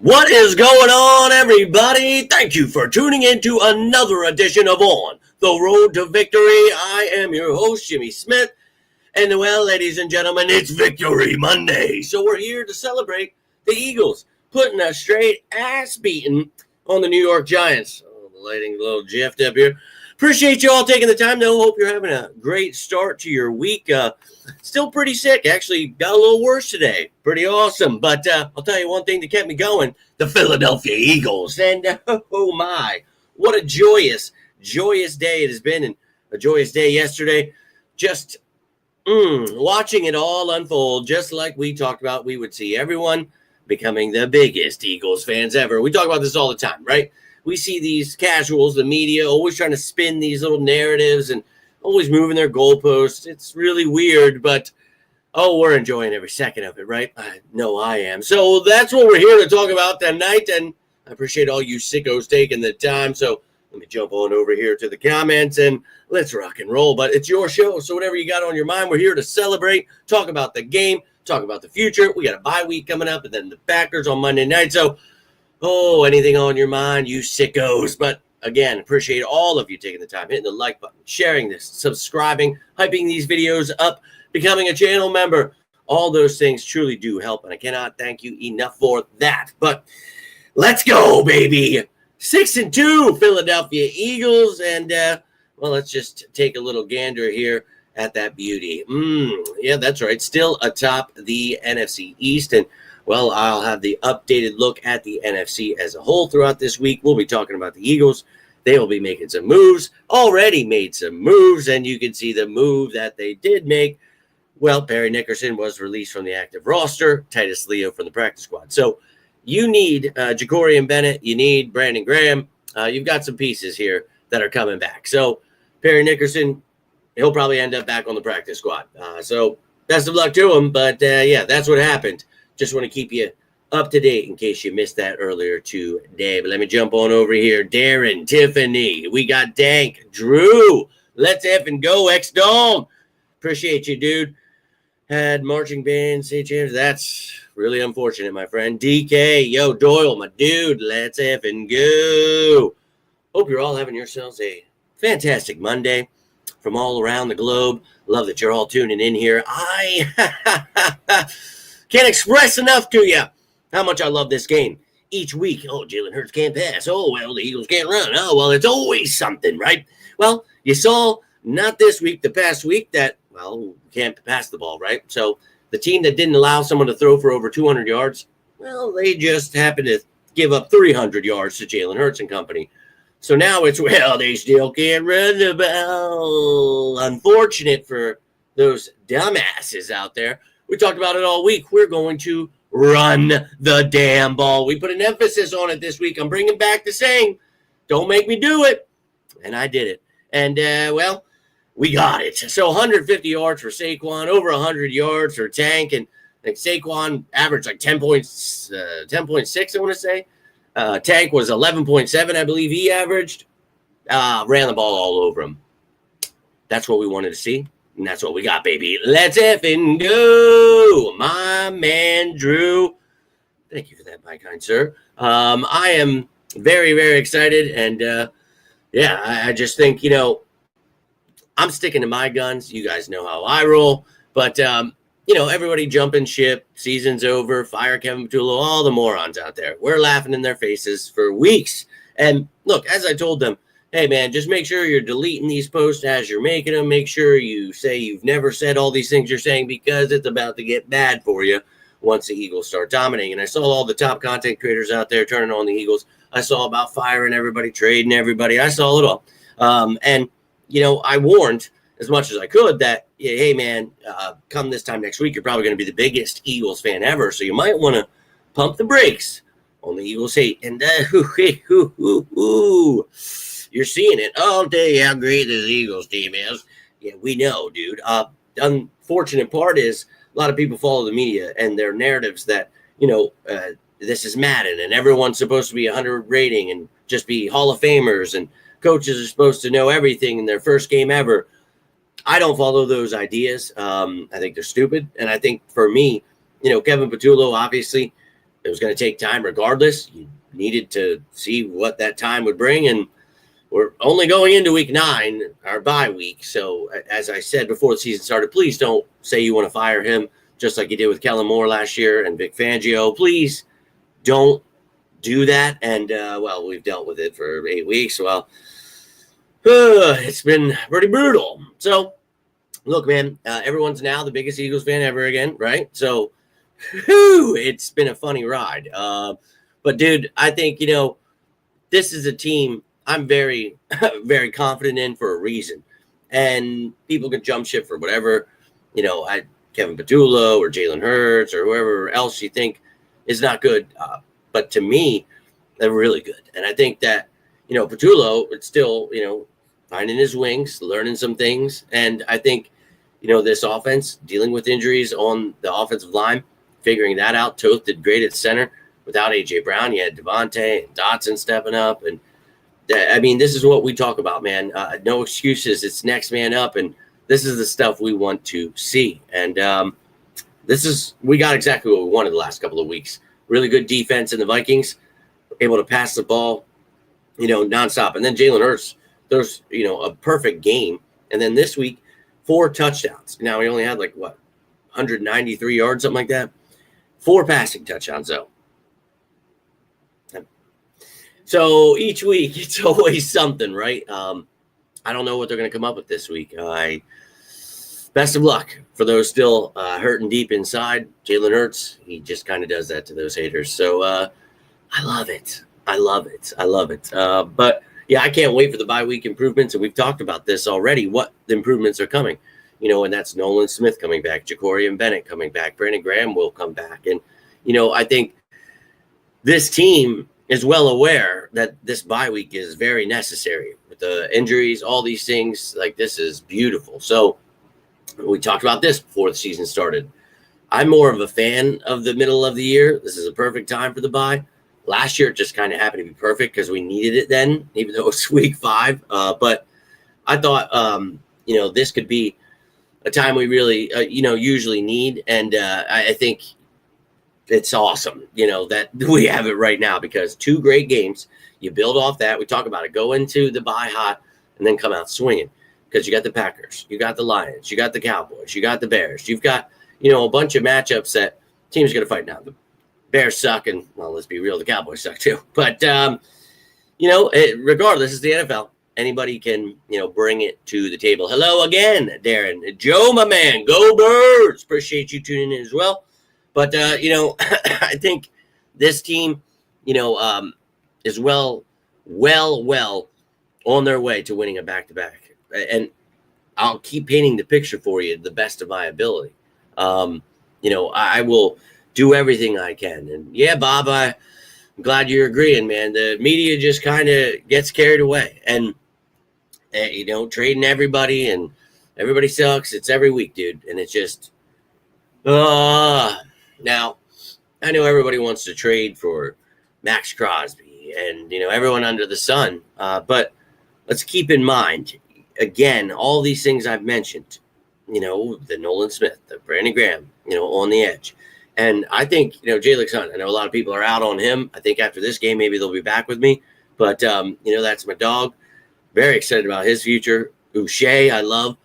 What is going on, everybody? Thank you for tuning in to another edition of On the Road to Victory. I am your host, Jimmy Smith. And well, ladies and gentlemen, it's Victory Monday. So we're here to celebrate the Eagles putting a straight ass beating on the New York Giants. Oh, the lighting's a little jiffed up here. Appreciate you all taking the time, though. Hope you're having a great start to your week. Still pretty sick. Actually, got a little worse today. Pretty awesome. But I'll tell you one thing that kept me going. The Philadelphia Eagles. And oh my, what a joyous day it has been. And a joyous day yesterday. Just watching it all unfold, just like we talked about, we would see everyone becoming the biggest Eagles fans ever. We talk about this all the time, right? We see these casuals, the media, always trying to spin these little narratives and always moving their goalposts. It's really weird, but, we're enjoying every second of it, right? I know I am. So that's what we're here to talk about tonight, and I appreciate all you sickos taking the time. So let me jump on over here to the comments, and let's rock and roll. But it's your show, so whatever you got on your mind, we're here to celebrate, talk about the game, talk about the future. We got a bye week coming up, and then the Packers on Monday night. So anything on your mind, you sickos. But again, appreciate all of you taking the time, hitting the like button, sharing this, subscribing, hyping these videos up, becoming a channel member. All those things truly do help, and I cannot thank you enough for that. But let's go, baby. 6-2 Philadelphia Eagles, and let's just take a little gander here at that beauty. Yeah, that's right. Still atop the NFC East, and well, I'll have the updated look at the NFC as a whole throughout this week. We'll be talking about the Eagles. They will be making some moves, already made some moves, and you can see the move that they did make. Well, Perry Nickerson was released from the active roster, Titus Leo from the practice squad. So you need Jacorian Bennett, you need Brandon Graham. You've got some pieces here that are coming back. So Perry Nickerson, he'll probably end up back on the practice squad. So best of luck to him, but that's what happened. Just want to keep you up to date in case you missed that earlier today. But let me jump on over here. Darren, Tiffany, we got Dank, Drew. Let's effing go, X-Dome. Appreciate you, dude. Had marching band, say James. That's really unfortunate, my friend. DK, yo, Doyle, my dude. Let's effing go. Hope you're all having yourselves a fantastic Monday from all around the globe. Love that you're all tuning in here. I can't express enough to you how much I love this game. Each week, Jalen Hurts can't pass. The Eagles can't run. It's always something, right? Well, you saw not this week, the past week that, can't pass the ball, right? So the team that didn't allow someone to throw for over 200 yards, they just happened to give up 300 yards to Jalen Hurts and company. So now it's, they still can't run the ball. Unfortunate for those dumbasses out there. We talked about it all week. We're going to run the damn ball. We put an emphasis on it this week. I'm bringing back the saying, don't make me do it. And I did it. And, we got it. So 150 yards for Saquon, over 100 yards for Tank. And I think Saquon averaged like 10.6, I want to say. Tank was 11.7, I believe he averaged. Ran the ball all over him. That's what we wanted to see. And that's what we got, baby. Let's effing go. My man, Drew. Thank you for that, my kind sir. I am very, very excited. And, I just think, I'm sticking to my guns. You guys know how I roll. But, everybody jumping ship. Season's over. Fire Kevin Patullo. All the morons out there. We're laughing in their faces for weeks. And, look, as I told them, hey, man, just make sure you're deleting these posts as you're making them. Make sure you say you've never said all these things you're saying because it's about to get bad for you once the Eagles start dominating. And I saw all the top content creators out there turning on the Eagles. I saw about firing everybody, trading everybody. I saw it all. I warned as much as I could that, hey, man, come this time next week, you're probably going to be the biggest Eagles fan ever. So you might want to pump the brakes Only Eagles hate. And you're seeing it. I'll tell you how great this Eagles team is. Yeah, we know, dude. Unfortunate part is a lot of people follow the media and their narratives that, this is Madden and everyone's supposed to be 100 rating and just be Hall of Famers and coaches are supposed to know everything in their first game ever. I don't follow those ideas. I think they're stupid. And I think for me, Kevin Patullo, obviously, it was going to take time regardless. You needed to see what that time would bring. And we're only going into week 9, our bye week. So as I said before the season started, please don't say you want to fire him just like you did with Kellen Moore last year and Vic Fangio. Please don't do that. And, we've dealt with it for 8 weeks. Well, it's been pretty brutal. So, look, man, everyone's now the biggest Eagles fan ever again, right? So, it's been a funny ride. But, dude, I think, this is a team I'm very, very confident in for a reason. And people can jump ship for whatever, Kevin Patullo or Jalen Hurts or whoever else you think is not good. But to me, they're really good. And I think that, Patullo, it's still, finding his wings, learning some things. And I think, this offense, dealing with injuries on the offensive line, figuring that out. Toth did great at center. Without A.J. Brown, you had Devontae and Dotson stepping up. And, this is what we talk about, man. No excuses. It's next man up. And this is the stuff we want to see. And we got exactly what we wanted the last couple of weeks. Really good defense in the Vikings, able to pass the ball, nonstop. And then Jalen Hurts, there's, a perfect game. And then this week, 4 touchdowns. Now, he only had 193 yards, something like that. 4 passing touchdowns, though. So each week, it's always something, right? I don't know what they're going to come up with this week. Best of luck for those still hurting deep inside. Jalen Hurts, he just kind of does that to those haters. So I love it. But, yeah, I can't wait for the bye week improvements. And we've talked about this already, what the improvements are coming. And that's Nolan Smith coming back, Jacorian Bennett coming back, Brandon Graham will come back. And, I think this team is well aware that this bye week is very necessary with the injuries, all these things. This is beautiful. So we talked about this before the season started. I'm more of a fan of the middle of the year. This is a perfect time for the bye. Last year, it just kind of happened to be perfect because we needed it then, even though it was week 5. But I thought, this could be a time we really, usually need. And I think it's awesome, that we have it right now because 2 great games. You build off that. We talk about it. Go into the bye hot and then come out swinging because you got the Packers, you got the Lions, you got the Cowboys, you got the Bears. You've got, a bunch of matchups that teams are going to fight now. The Bears suck, and, let's be real, the Cowboys suck too. But, regardless, it's the NFL. Anybody can, bring it to the table. Hello again, Darren. Joe, my man. Go Birds. Appreciate you tuning in as well. But, I think this team, is well on their way to winning a back-to-back. And I'll keep painting the picture for you the best of my ability. I will do everything I can. And, yeah, Bob, I'm glad you're agreeing, man. The media just kind of gets carried away. And, trading everybody and everybody sucks. It's every week, dude. And it's just now, I know everybody wants to trade for Max Crosby and, everyone under the sun. But let's keep in mind, again, all these things I've mentioned, the Nolan Smith, the Brandon Graham, on the edge. And I think, Jalen Hunt, I know a lot of people are out on him. I think after this game, maybe they'll be back with me. But, that's my dog. Very excited about his future. Uche, I love.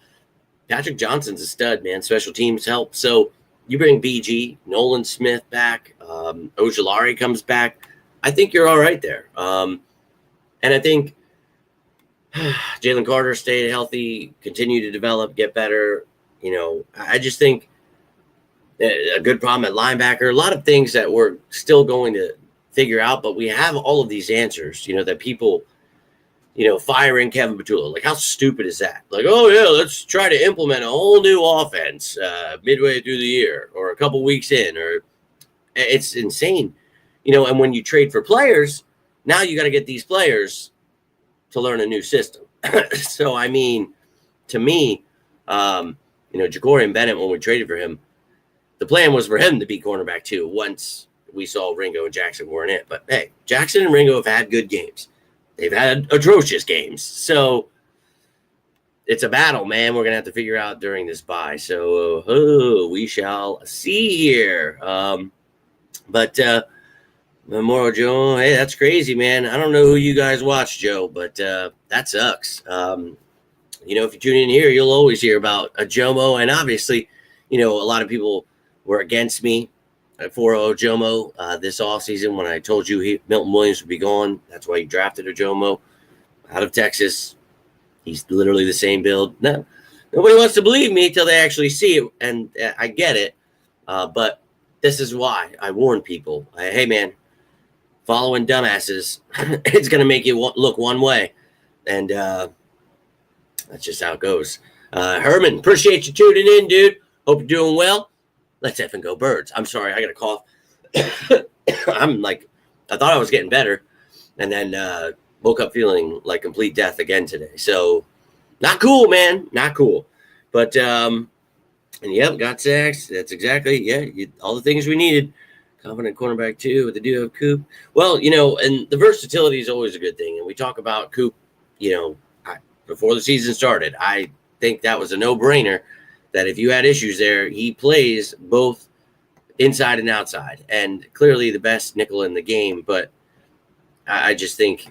Patrick Johnson's a stud, man. Special teams help. So you bring BG, Nolan Smith back. Ojulari comes back. I think you're all right there. And I think Jalen Carter stay healthy, continue to develop, get better. I just think a good problem at linebacker, a lot of things that we're still going to figure out, but we have all of these answers, that people, firing Kevin Patullo. How stupid is that? Oh, yeah, let's try to implement a whole new offense midway through the year or a couple weeks in, or it's insane. And when you trade for players, now you got to get these players to learn a new system. So, I mean, to me, Jacorian Bennett, when we traded for him, the plan was for him to be cornerback 2 once we saw Ringo and Jackson weren't it. But, hey, Jackson and Ringo have had good games. They've had atrocious games. So it's a battle, man. We're going to have to figure out during this bye. So we shall see here. But Memorial Joe, hey, that's crazy, man. I don't know who you guys watch, Joe, but that sucks. If you tune in here, you'll always hear about a Jomo. And obviously, a lot of people were against me for Jomo this offseason when I told you Milton Williams would be gone. That's why you drafted a Jomo out of Texas. He's literally the same build. No, nobody wants to believe me till they actually see it, and I get it. But this is why I warn people. Hey, man, following dumbasses, it's going to make you look one way. And that's just how it goes. Herman, appreciate you tuning in, dude. Hope you're doing well. Let's effing go Birds. I'm sorry, I got a cough. I thought I was getting better, and then woke up feeling like complete death again today. So not cool, man. Not cool. But, and yep, got sacks. That's exactly, all the things we needed. Confident cornerback 2 with the duo of Coop. Well, and the versatility is always a good thing. And we talk about Coop, before the season started. I think that was a no-brainer that if you had issues there, he plays both inside and outside. And clearly the best nickel in the game. But I just think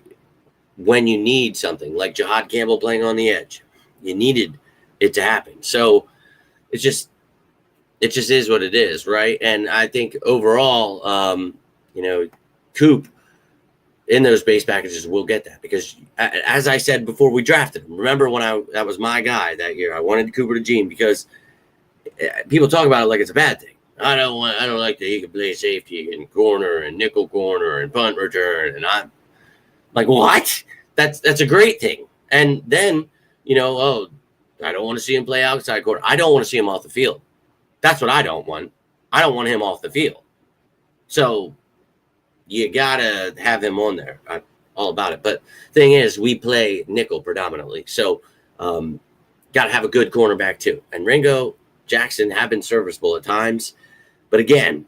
when you need something, like Jahad Campbell playing on the edge, you needed it to happen. So it just is what it is, right? And I think overall, Coop in those base packages will get that because, as I said before we drafted him, remember when that was my guy that year. I wanted Cooper to Gene because people talk about it like it's a bad thing. I don't like that he can play safety and corner and nickel corner and punt return, and I'm like, what? That's a great thing. And then I don't want to see him play outside corner. I don't want to see him off the field. That's what I don't want. I don't want him off the field. So you got to have him on there. I'm all about it. But thing is, we play nickel predominantly. So got to have a good cornerback too. And Ringo, Jackson have been serviceable at times. But again,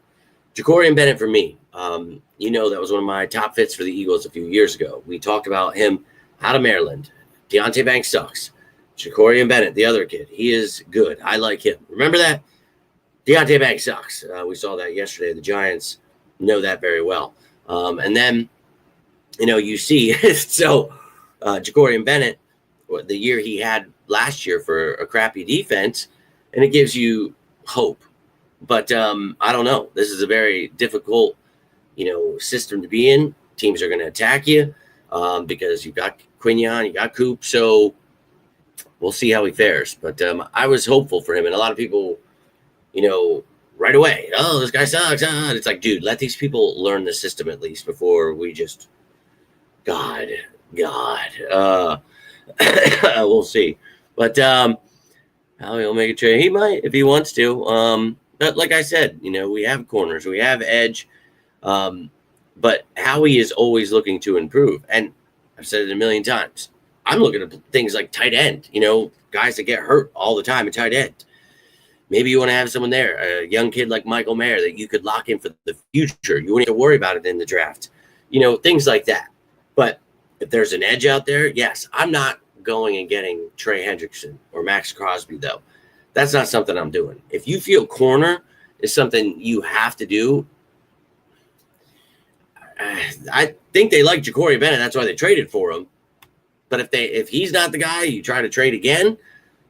Jacorian Bennett for me, that was one of my top fits for the Eagles a few years ago. We talked about him out of Maryland. Deontay Banks sucks. Jacorian Bennett, the other kid, he is good. I like him. Remember that? Deontay Banks sucks. We saw that yesterday. The Giants know that very well. And then, you see, so Jacorian Bennett, the year he had last year for a crappy defense, and it gives you hope. But I don't know. This is a very difficult, system to be in. Teams are going to attack you because you got Quinion, you got Coop. So we'll see how he fares. But I was hopeful for him. And a lot of people, right away, oh, this guy sucks. It's like, dude, let these people learn the system at least before we just, God. We'll see. But he'll make a trade. He might if he wants to. But like I said, we have corners, we have edge. But Howie is always looking to improve. And I've said it a million times. I'm looking at things like tight end, guys that get hurt all the time at tight end. Maybe you want to have someone there, a young kid like Michael Mayer that you could lock in for the future. You wouldn't have to worry about it in the draft, things like that. But if there's an edge out there, yes, I'm not going and getting Trey Hendrickson or Max Crosby, though. That's not something I'm doing. If you feel corner is something you have to do, I think they like Jacorian Bennett. That's why they traded for him. But if he's not the guy, you try to trade again.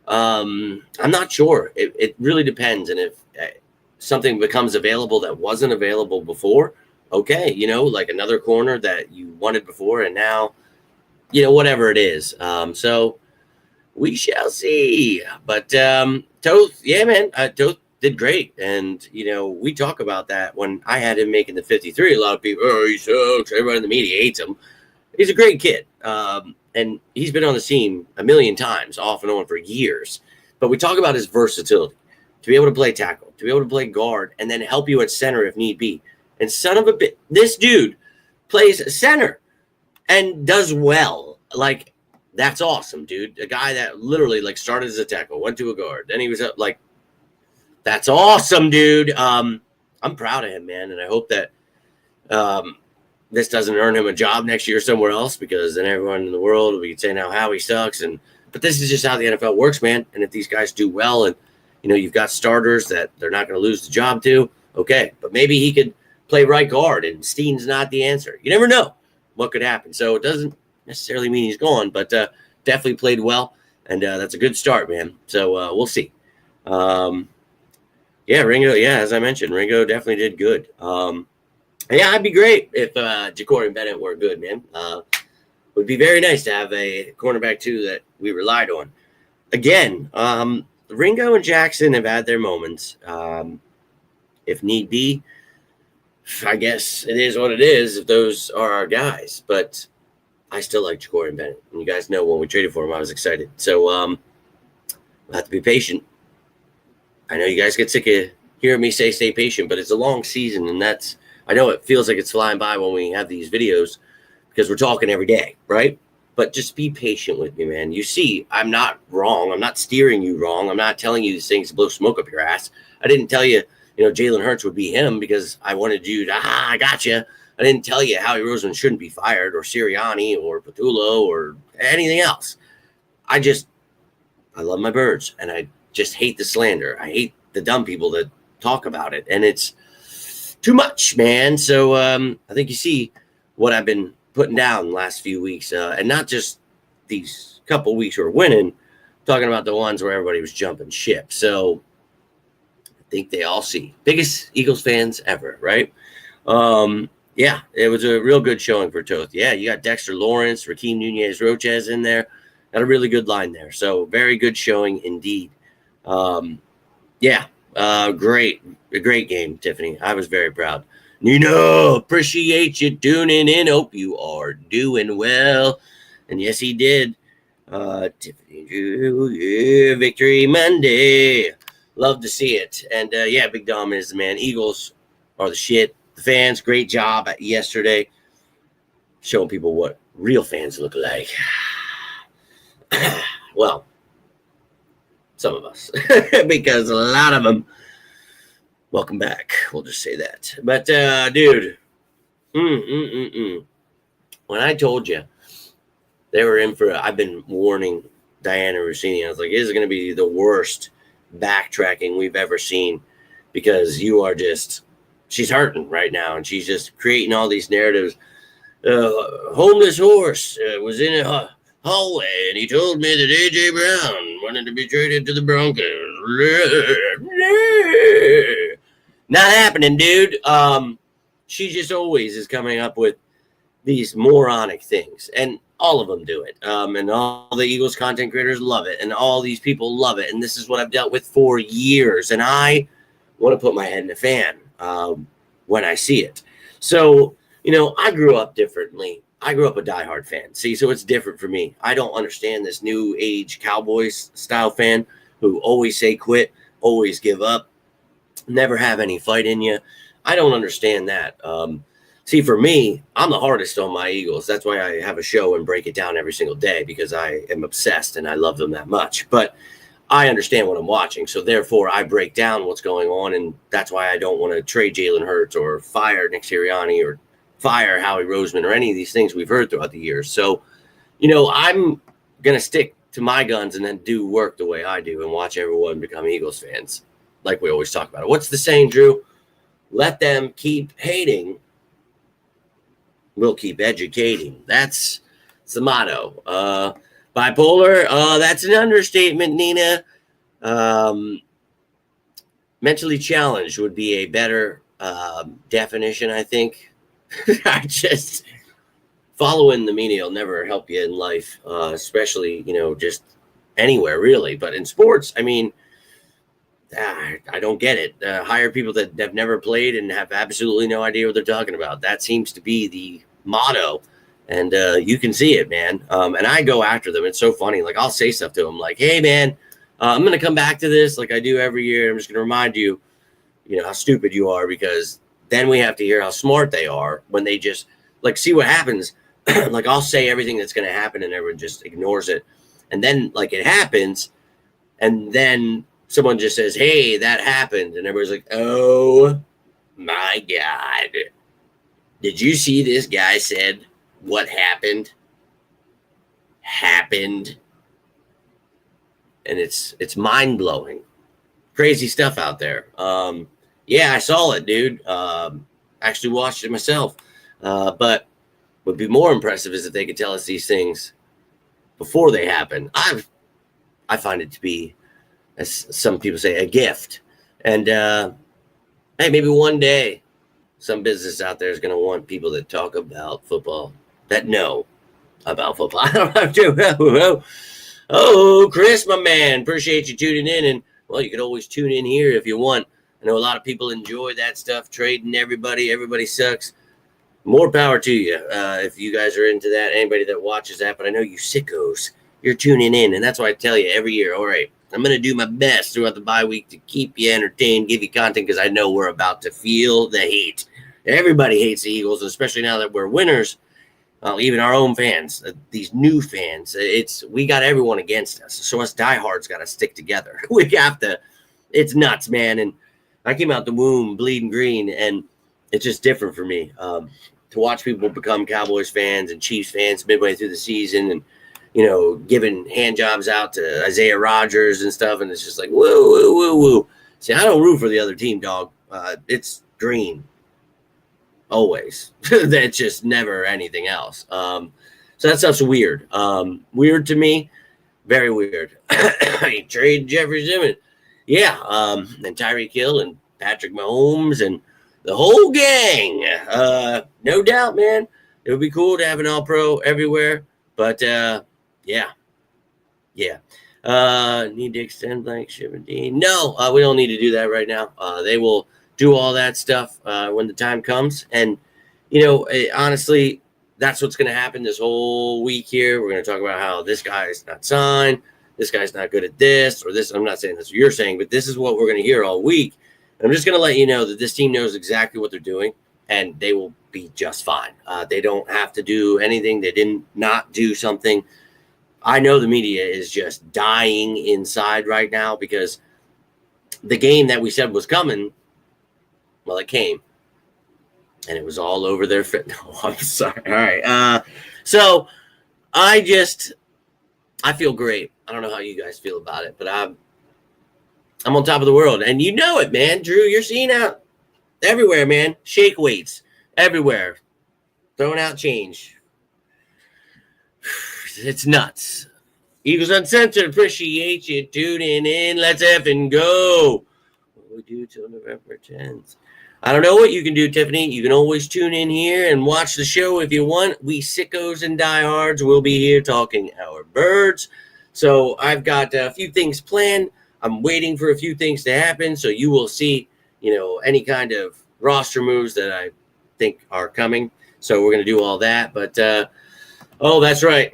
I'm not sure. It really depends. And if something becomes available that wasn't available before, okay, like another corner that you wanted before and now, whatever it is. So we shall see. But Toth, yeah, man, Toth did great. And, we talk about that when I had him making the 53. A lot of people, he sucks. Everybody in the media hates him. He's a great kid. And he's been on the scene a million times, off and on for years. But we talk about his versatility, to be able to play tackle, to be able to play guard, and then help you at center if need be. And son of a bitch, this dude plays center and does well. Like, that's awesome, dude. A guy that literally like started as a tackle, went to a guard, then he was up. Like, that's awesome, dude. I'm proud of him, man, and I hope that this doesn't earn him a job next year somewhere else, because then everyone in the world will be saying how Howie sucks. But this is just how the NFL works, man. And if these guys do well, and you've got starters that they're not going to lose the job to, okay. But maybe he could play right guard, and Steen's not the answer. You never know what could happen. So it doesn't necessarily mean he's gone, but definitely played well, and that's a good start, man. So we'll see. Yeah, Ringo. Yeah, as I mentioned, Ringo definitely did good. Yeah, it'd be great if Ja'Cory Bennett were good, man. Would be very nice to have a cornerback too that we relied on. Again, Ringo and Jackson have had their moments. If need be, I guess it is what it is if those are our guys. But I still like Ja'Cory Bennett. And you guys know when we traded for him, I was excited. So we'll have to be patient. I know you guys get sick of hearing me say stay patient, but it's a long season, and I know it feels like it's flying by when we have these videos because we're talking every day, right? But just be patient with me, man. You see, I'm not wrong. I'm not steering you wrong. I'm not telling you these things to blow smoke up your ass. I didn't tell you, Jalen Hurts would be him because I wanted you to, I got you. I didn't tell you Howie Roseman shouldn't be fired, or Sirianni or Patullo or anything else. I love my birds, and I just hate the slander. I hate the dumb people that talk about it, and it's too much, man. So I think you see what I've been putting down the last few weeks, and not just these couple weeks we're winning, talking about the ones where everybody was jumping ship. So I think they all see. Biggest Eagles fans ever, right? Yeah, it was a real good showing for Toth. Yeah, you got Dexter Lawrence, Raheem Nunez-Roches in there. Got a really good line there. So very good showing indeed. Yeah, great. A great game, Tiffany. I was very proud. Nino, appreciate you tuning in. Hope you are doing well. And yes, he did. Tiffany, yeah, Victory Monday. Love to see it. And yeah, Big Dom is the man. Eagles are the shit. The fans, great job yesterday showing people what real fans look like. Well, some of us, because a lot of them, welcome back. We'll just say that. But, dude, when I told you they were in for, I've been warning Diana Rossini. I was like, this is going to be the worst backtracking we've ever seen, because you are just, she's hurting right now, and she's just creating all these narratives. Homeless horse was in a hallway, and he told me that A.J. Brown wanted to be traded to the Broncos. Not happening, dude. She just always is coming up with these moronic things, and all of them do it. And all the Eagles content creators love it, and all these people love it. And this is what I've dealt with for years, and I want to put my head in the fan when I see it. So, I grew up differently. I grew up a diehard fan. See, so it's different for me. I don't understand this new age Cowboys style fan who always say quit, always give up, never have any fight in you. I don't understand that. See, for me, I'm the hardest on my Eagles. That's why I have a show and break it down every single day, because I am obsessed and I love them that much. But I understand what I'm watching, so therefore I break down what's going on, and that's why I don't want to trade Jalen Hurts or fire Nick Sirianni or fire Howie Roseman or any of these things we've heard throughout the years. So, I'm going to stick to my guns and then do work the way I do and watch everyone become Eagles fans, like we always talk about it. What's the saying, Drew? Let them keep hating. We'll keep educating. That's the motto. Bipolar, that's an understatement, Nina. Mentally challenged would be a better definition, I think. I just, following the media will never help you in life, especially, just anywhere, really. But in sports, I mean, I don't get it. Hire people that have never played and have absolutely no idea what they're talking about. That seems to be the motto. And you can see it, man. And I go after them. It's so funny. Like, I'll say stuff to them like, hey, man, I'm going to come back to this like I do every year. I'm just going to remind you, how stupid you are, because then we have to hear how smart they are when they just like see what happens. Like I'll say everything that's going to happen and everyone just ignores it. And then like it happens and then someone just says, hey, that happened. And everybody's like, oh my God. Did you see this guy said what happened? Happened. And it's mind blowing. Crazy stuff out there. Yeah, I saw it, dude. Actually watched it myself. But would be more impressive is if they could tell us these things before they happen. I find it to be, as some people say, a gift. And hey, maybe one day some business out there is going to want people that talk about football, that know about football. I don't have to. Oh, Chris, my man, appreciate you tuning in. And well, you could always tune in here if you want. I know a lot of people enjoy that stuff, trading everybody sucks. More power to you if you guys are into that, anybody that watches that. But I know you sickos, you're tuning in. And that's why I tell you every year, all right, I'm going to do my best throughout the bye week to keep you entertained, give you content, because I know we're about to feel the hate. Everybody hates the Eagles, especially now that we're winners. Even our own fans, these new fans, we got everyone against us. So us diehards got to stick together. We have to. It's nuts, man. And I came out the womb bleeding green, and it's just different for me to watch people become Cowboys fans and Chiefs fans midway through the season, and giving hand jobs out to Isaiah Rodgers and stuff, and it's just like woo. See, I don't root for the other team, dog. It's green. Always. That's just never anything else. So that stuff's weird. Weird to me. Very weird. Trade Jeffrey Simmons. Yeah. And Tyreek Hill and Patrick Mahomes and the whole gang. No doubt, man. It would be cool to have an all-pro everywhere. But, yeah. Need to extend blank shipping deed. No, we don't need to do that right now. They will do all that stuff when the time comes. And, honestly, that's what's going to happen this whole week here. We're going to talk about how this guy is not signed, this guy's not good at this, or this. I'm not saying that's what you're saying, but this is what we're going to hear all week. And I'm just going to let you know that this team knows exactly what they're doing, and they will be just fine. They don't have to do anything. They didn't not do something. I know the media is just dying inside right now because the game that we said was coming, well, it came, and it was all over their fit. No, I'm sorry. All right. So I feel great. I don't know how you guys feel about it, but I'm on top of the world, and you know it, man. Drew, you're seeing out everywhere, man. Shake weights everywhere, throwing out change. It's nuts. Eagles Uncensored, appreciate you tuning in. Let's effing go. What we do till November 10th. I don't know what you can do, Tiffany. You can always tune in here and watch the show if you want. We sickos and diehards will be here talking our birds. So I've got a few things planned. I'm waiting for a few things to happen. So you will see, any kind of roster moves that I think are coming. So we're going to do all that. But, oh, that's right.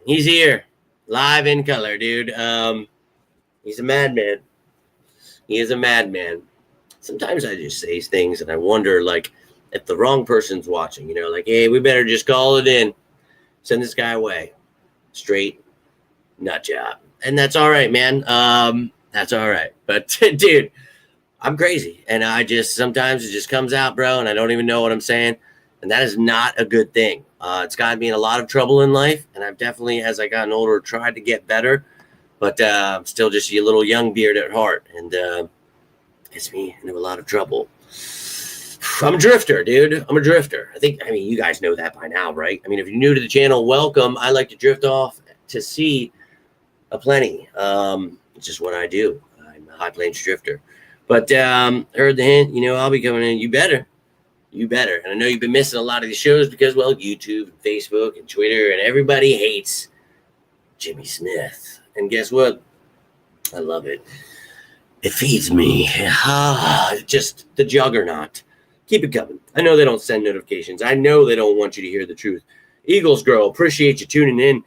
He's here. Live in color, dude. He's a madman. He is a madman. Sometimes I just say things and I wonder, like, if the wrong person's watching, like, hey, we better just call it in. Send this guy away. Straight nut job. And that's all right, man. That's all right. But, dude, I'm crazy. And sometimes it just comes out, bro, and I don't even know what I'm saying. And that is not a good thing. It's gotten me in a lot of trouble in life. And I've definitely, as I gotten older, tried to get better. But I'm still just a little young beard at heart. And gets me into a lot of trouble. I'm a drifter, dude. I'm a drifter. You guys know that by now, right? If you're new to the channel, welcome. I like to drift off to see aplenty. It's just what I do. I'm a high plains drifter. But heard the hint, I'll be coming in. You better. And I know you've been missing a lot of these shows because, well, YouTube and Facebook and Twitter and everybody hates Jimmy Smith. And guess what? I love it. It feeds me. Just the juggernaut. Keep it coming. I know they don't send notifications. I know they don't want you to hear the truth. Eagles girl, appreciate you tuning in.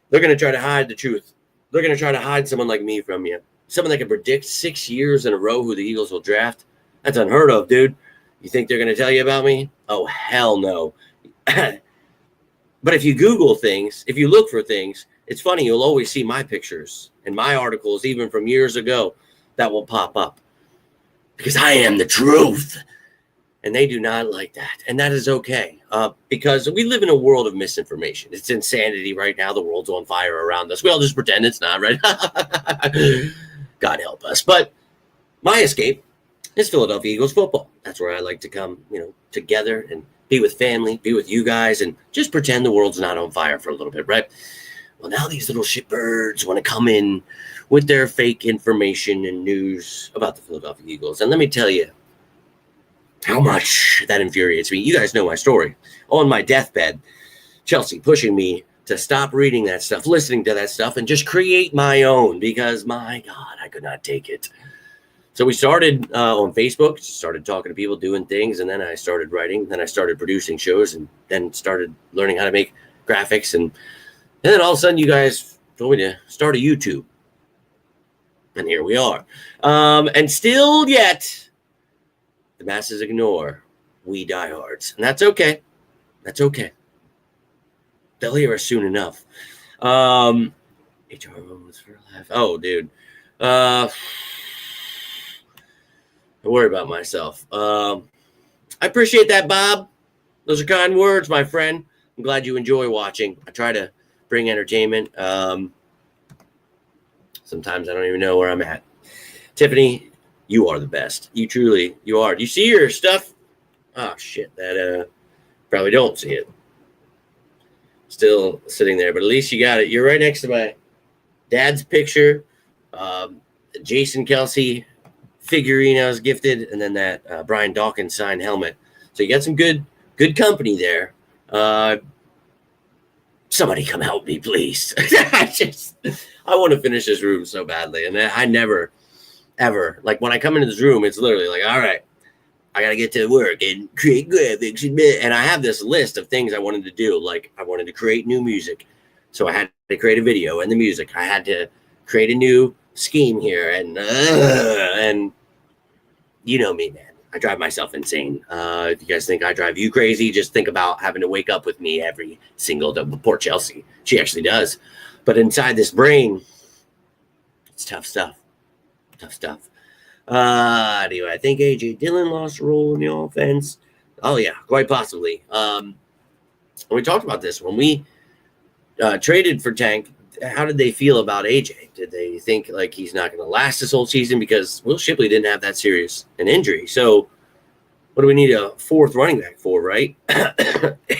They're going to try to hide the truth. They're going to try to hide someone like me from you. Someone that can predict 6 years in a row who the Eagles will draft. That's unheard of, dude. You think they're going to tell you about me? Oh, hell no. But if you Google things, if you look for things, it's funny, you'll always see my pictures and my articles, even from years ago, that will pop up. Because I am the truth. And they do not like that. And that is okay. Because we live in a world of misinformation. It's insanity right now. The world's on fire around us. We all just pretend it's not, right? God help us. But my escape is Philadelphia Eagles football. That's where I like to come, together and be with family, be with you guys, and just pretend the world's not on fire for a little bit, right? Well, now these little shitbirds want to come in with their fake information and news about the Philadelphia Eagles. And let me tell you how much that infuriates me. You guys know my story. On my deathbed, Chelsea pushing me to stop reading that stuff, listening to that stuff, and just create my own because, my God, I could not take it. So we started on Facebook, started talking to people, doing things, and then I started writing. Then I started producing shows, and then started learning how to make graphics. And then all of a sudden, you guys told me to start a YouTube. And here we are. And still yet, the masses ignore we diehards. And that's okay. That's okay. They'll hear us soon enough. HR was for life. Oh, dude. I worry about myself. I appreciate that, Bob. Those are kind words, my friend. I'm glad you enjoy watching. I try to bring entertainment. Sometimes I don't even know where I'm at. Tiffany, you are the best. You are. Do you see your stuff? Oh, shit. That probably don't see it. Still sitting there, but at least you got it. You're right next to my dad's picture. Jason Kelsey figurine I was gifted, and then that Brian Dawkins signed helmet. So you got some good company there. Somebody come help me, please. I want to finish this room so badly, and I never, ever, like when I come into this room, it's literally like, all right, I got to get to work and create graphics, and I have this list of things I wanted to do. Like I wanted to create new music, so I had to create a video and the music. I had to create a new scheme here, and you know me, man. I drive myself insane. If you guys think I drive you crazy, just think about having to wake up with me every single day. Poor Chelsea. She actually does. But inside this brain, it's tough stuff. Tough stuff. Anyway, I think A.J. Dillon lost a role in the offense. Oh, yeah, quite possibly. And we talked about this when we traded for Tank. How did they feel about A.J.? Did they think like he's not going to last this whole season? Because Will Shipley didn't have that serious an injury. So what do we need a fourth running back for, right?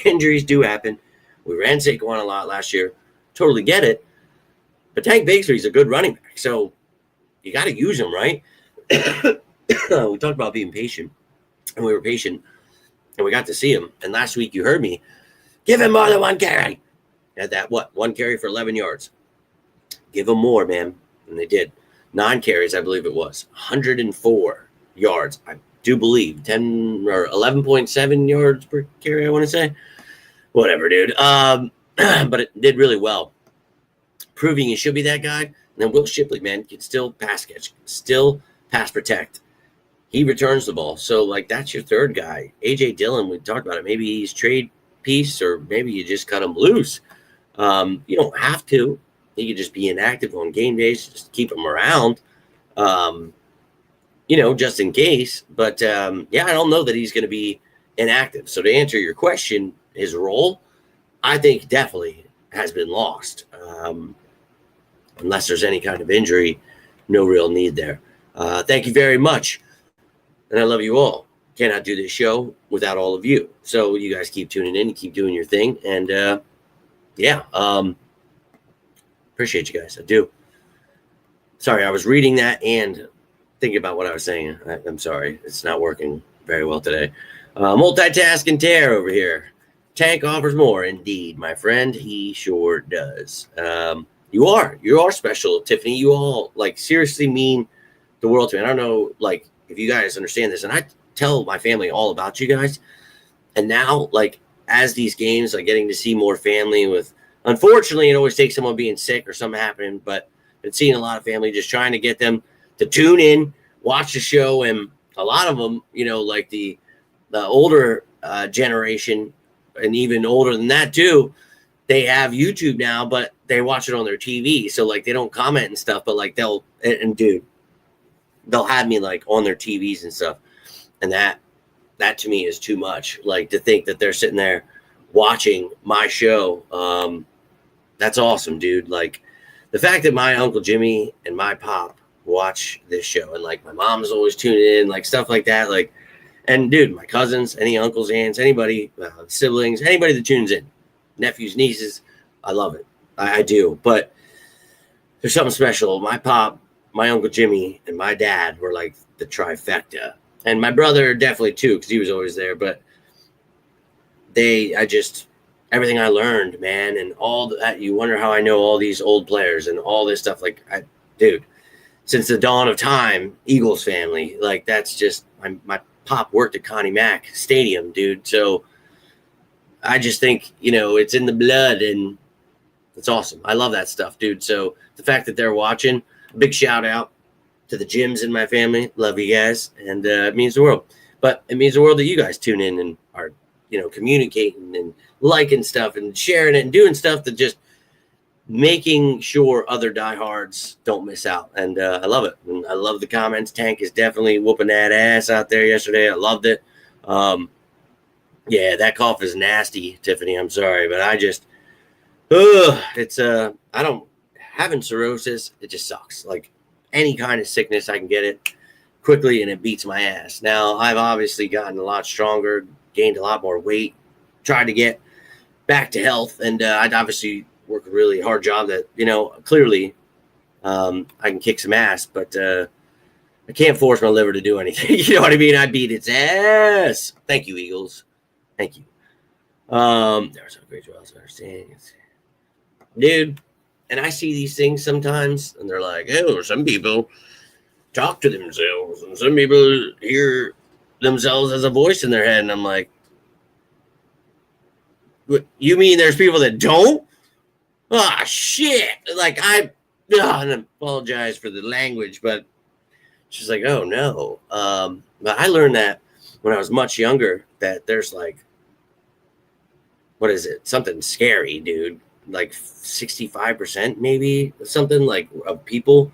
Injuries do happen. We ran Saquon a lot last year. Totally get it. But Tank Bigsby's a good running back. So you got to use him, right? We talked about being patient. And we were patient. And we got to see him. And last week you heard me. Give him more than one carry. Had that, one carry for 11 yards. Give them more, man. And they did. 9 carries, I believe it was. 104 yards. I do believe. 10 or 11.7 yards per carry, I want to say. Whatever, dude. But it did really well. Proving he should be that guy. And then Will Shipley, man, can still pass catch. Still pass protect. He returns the ball. So, like, that's your third guy. A.J. Dillon, we talked about it. Maybe he's trade piece or maybe you just cut him loose. You don't have to. You could just be inactive on game days, just keep him around, just in case. But, I don't know that he's going to be inactive. So to answer your question, his role, I think definitely has been lost. Unless there's any kind of injury, no real need there. Thank you very much. And I love you all. Cannot do this show without all of you. So you guys keep tuning in, keep doing your thing. And, appreciate you guys. I do. Sorry, I was reading that and thinking about what I was saying. I'm sorry. It's not working very well today. Multitasking tear over here. Tank offers more. Indeed, my friend. He sure does. You are special, Tiffany. You all, seriously mean the world to me. I don't know, if you guys understand this. And I tell my family all about you guys. And now, as these games, getting to see more family with, unfortunately, it always takes someone being sick or something happening, but been seeing a lot of family just trying to get them to tune in, watch the show, and a lot of them, the older generation, and even older than that too, they have YouTube now, but they watch it on their TV. So like they don't comment and stuff, but like they'll have me like on their TVs and stuff. And that to me is too much. Like to think that they're sitting there watching my show. That's awesome, dude. Like the fact that my Uncle Jimmy and my pop watch this show, and like my mom's always tuning in, like stuff like that. Like, and dude, my cousins, any uncles, aunts, anybody, siblings, anybody that tunes in, nephews, nieces, I love it. I do. But there's something special. My pop, my Uncle Jimmy, and my dad were like the trifecta. And my brother definitely too, because he was always there. But everything I learned, man, and all that, you wonder how I know all these old players and all this stuff. Like, dude, since the dawn of time, Eagles family, like that's just, my pop worked at Connie Mack Stadium, dude. So I just think, it's in the blood, and it's awesome. I love that stuff, dude. So the fact that they're watching, big shout out to the Jims in my family. Love you guys. And it means the world. But it means the world that you guys tune in and are, communicating and liking stuff and sharing it and doing stuff that just making sure other diehards don't miss out. And I love it. And I love the comments. Tank is definitely whooping that ass out there yesterday. I loved it. Yeah, that cough is nasty, Tiffany. I'm sorry, but I just, having cirrhosis, it just sucks. Like any kind of sickness, I can get it quickly and it beats my ass. Now, I've obviously gotten a lot stronger, gained a lot more weight, tried to get back to health, and I'd obviously work a really hard job that, clearly I can kick some ass, but I can't force my liver to do anything. You know what I mean? I beat its ass. Thank you, Eagles. Thank you. There's a great job understanding. Dude, and I see these things sometimes, and they're like, oh, some people talk to themselves, and some people hear themselves as a voice in their head, and I'm like, what, you mean there's people that don't? Ah, shit. Like, and I apologize for the language, but she's like, oh, no. But I learned that when I was much younger, that there's like, what is it? Something scary, dude. Like 65% maybe, something like, of people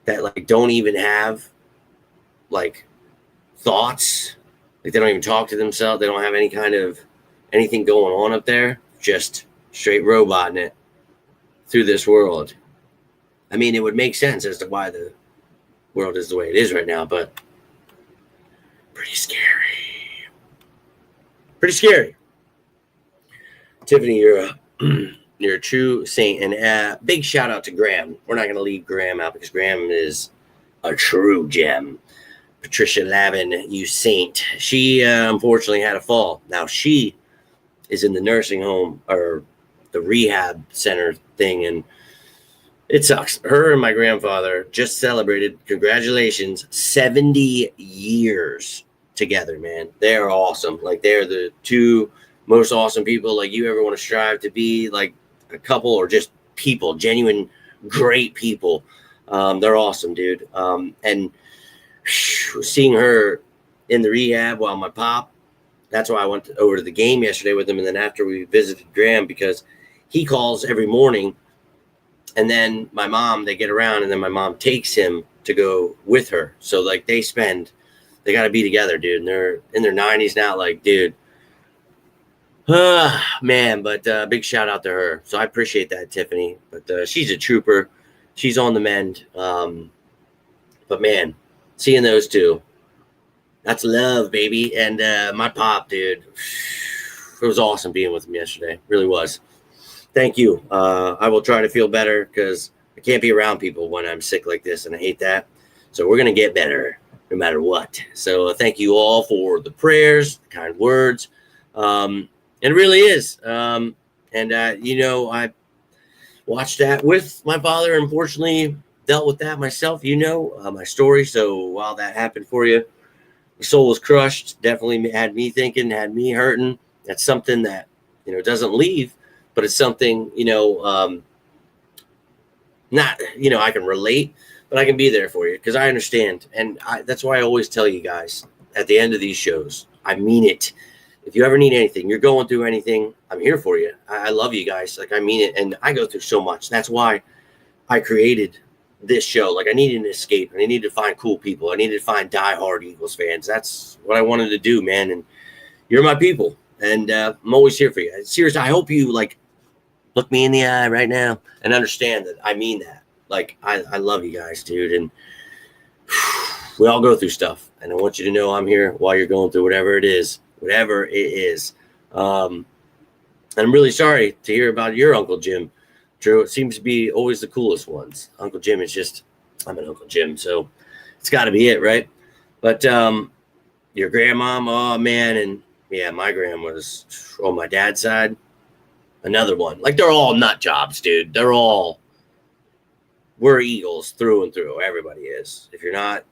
that like don't even have like thoughts. Like they don't even talk to themselves. They don't have any kind of anything going on up there. Just straight roboting it through this world. I mean, it would make sense as to why the world is the way it is right now, but pretty scary. Pretty scary. Tiffany, you're a true saint, and big shout out to Graham. We're not going to leave Graham out because Graham is a true gem. Patricia Lavin, you saint. She unfortunately had a fall. Now she is in the nursing home or the rehab center thing, and it sucks. Her and my grandfather just celebrated, congratulations, 70 years together, man. They are awesome. Like, they're the two most awesome people like you ever want to strive to be, like a couple or just people, genuine, great people. They're awesome, dude. And seeing her in the rehab while my pop, that's why I went over to the game yesterday with him. And then after we visited Graham, because he calls every morning, and then my mom, they get around, and then my mom takes him to go with her. So like they got to be together, dude. And they're in their 90s now. Like, dude, man, but big shout out to her. So I appreciate that, Tiffany. But she's a trooper. She's on the mend. But man, seeing those two, that's love, baby. And my pop, dude, it was awesome being with him yesterday. Really was. Thank you. I will try to feel better because I can't be around people when I'm sick like this, and I hate that. So we're going to get better no matter what. So thank you all for the prayers, the kind words. It really is. I watched that with my father. Unfortunately, dealt with that myself, my story. So while that happened for you, my soul was crushed. Definitely had me thinking, had me hurting. That's something that, doesn't leave, but it's something, not, I can relate, but I can be there for you because I understand. And that's why I always tell you guys at the end of these shows, I mean it. If you ever need anything, you're going through anything, I'm here for you. I love you guys. Like, I mean it. And I go through so much. That's why I created this show. Like, I needed an escape, and I needed to find cool people. I needed to find diehard Eagles fans. That's what I wanted to do, man. And you're my people. And I'm always here for you. Seriously, I hope you, like, look me in the eye right now and understand that I mean that. Like, I love you guys, dude. And we all go through stuff. And I want you to know I'm here while you're going through whatever it is. I'm really sorry to hear about your Uncle Jim. Drew, it seems to be always the coolest ones. Uncle Jim is just, I'm an Uncle Jim, so it's got to be it, right? But your grandmom, oh, man, and yeah, my grandma was, on my dad's side, another one. Like, they're all nut jobs, dude. We're Eagles through and through. Everybody is. If you're not,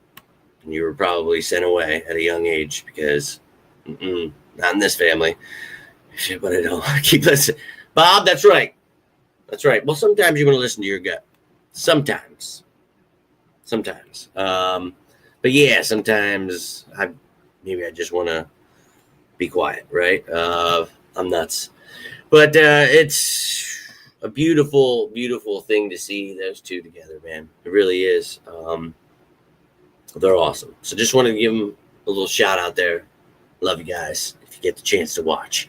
you were probably sent away at a young age because not in this family. Shit, but I don't keep listening. Bob, that's right. That's right. Well, sometimes you're going to listen to your gut. Sometimes. But yeah, sometimes I just want to be quiet, right? I'm nuts. But it's a beautiful, beautiful thing to see those two together, man. It really is. They're awesome. So just wanted to give them a little shout out there. Love you guys if you get the chance to watch.